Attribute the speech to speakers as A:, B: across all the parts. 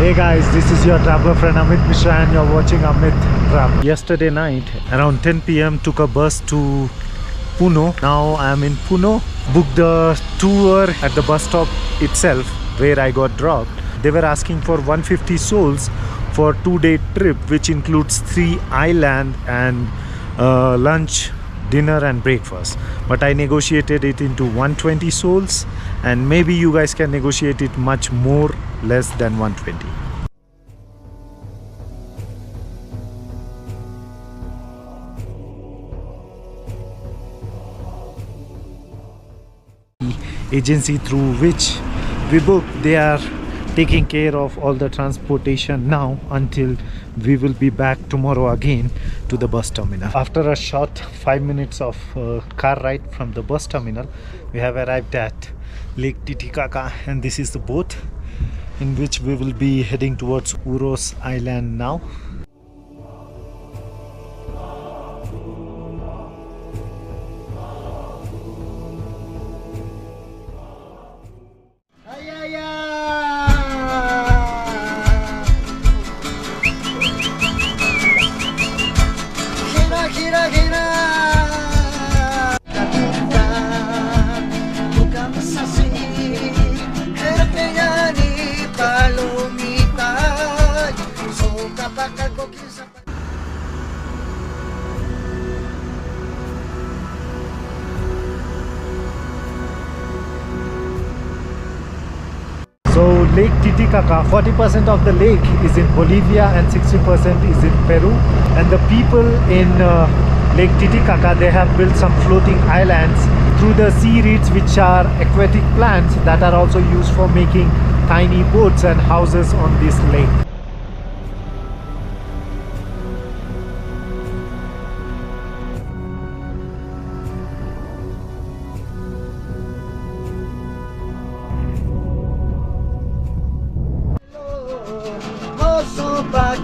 A: Hey guys, this is your traveler friend Amit Mishra and you're watching Amit Travel. Yesterday night around 10 p.m. took a bus to Puno. Now I am in Puno. Booked the tour at the bus stop itself where I got dropped. They were asking for 150 sols for 2-day trip, which includes 3 island and lunch, dinner and breakfast. But I negotiated it into 120 sols, and maybe you guys can negotiate it much more less than 120. Agency through which we booked, they are taking care of all the transportation now until we will be back tomorrow again to the bus terminal. After a short 5 minutes of car ride from the bus terminal, we have arrived at Lake Titicaca, and this is the boat in which we will be heading towards Uros Island now. So Lake Titicaca, 40% of the lake is in Bolivia and 60% is in Peru. And the people in Lake Titicaca, they have built some floating islands through the sea reeds, which are aquatic plants that are also used for making tiny boats and houses on this lake.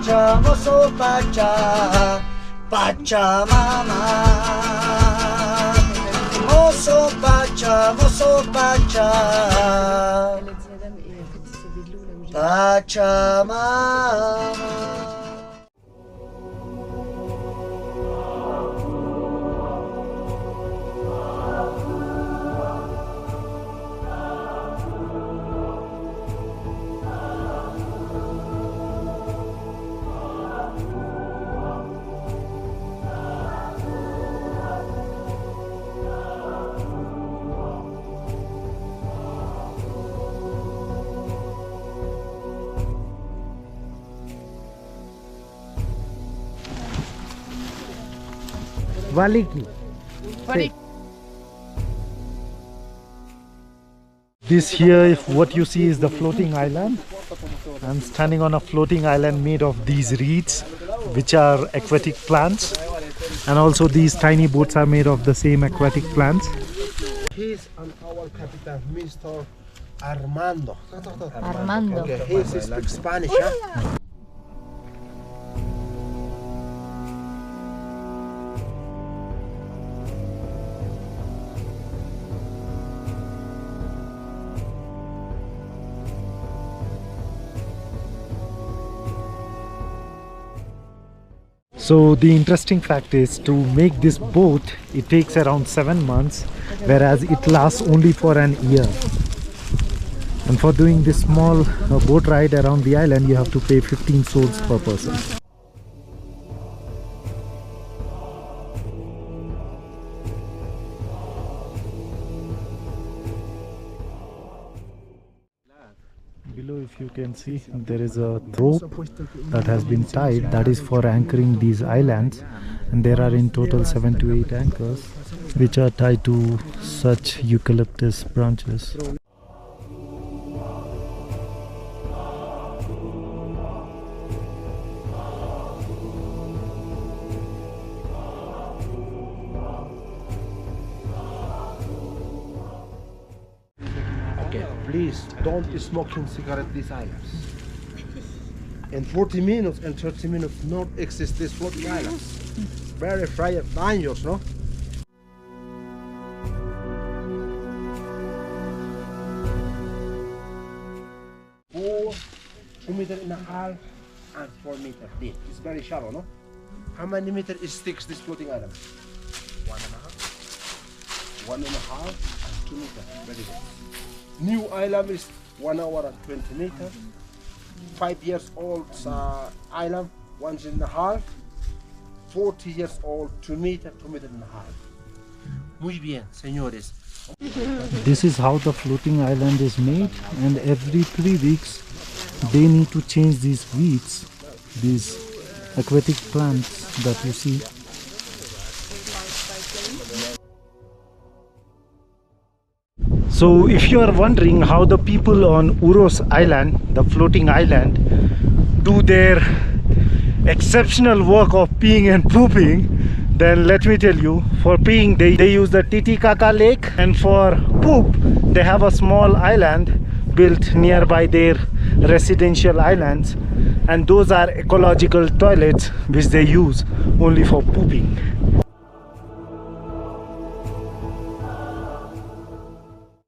B: Moso Pacha, Pachamama. Moso Pacha, Pachamama.
A: Valiki. This here, what you see is the floating island. I'm standing on a floating island made of these reeds, which are aquatic plants, and also these tiny boats are made of the same aquatic plants.
B: He's our captain, Mr. Armando.
C: Armando.
B: Okay, he speaks Spanish. Yeah?
A: So the interesting fact is, to make this boat, it takes around 7 months, whereas it lasts only for an year. And for doing this small boat ride around the island, you have to pay 15 sols per person. Below, if you can see, there is a rope that has been tied, that is for anchoring these islands, and there are in total 7 to 8 anchors which are tied to such eucalyptus branches.
B: Please don't smoking cigarette these islands. In 40 minutes and 30 minutes not exist these floating islands. Very dangerous, no? meters and a half and 4 meters deep. It's very shallow, no? How many meters is sticks this floating island? 1.5. 1.5 and 2 meters. Very good. New island is 1 hour and 20 meters. 5 years old island, 1.5. 40 years old, 2 meters, 2 meters and a half. Muy bien, señores.
A: This is how the floating island is made, and every 3 weeks they need to change these weeds, these aquatic plants that you see. So if you are wondering how the people on Uros Island, the floating island, do their exceptional work of peeing and pooping, then let me tell you, for peeing they use the Titicaca lake, and for poop they have a small island built nearby their residential islands, and those are ecological toilets which they use only for pooping.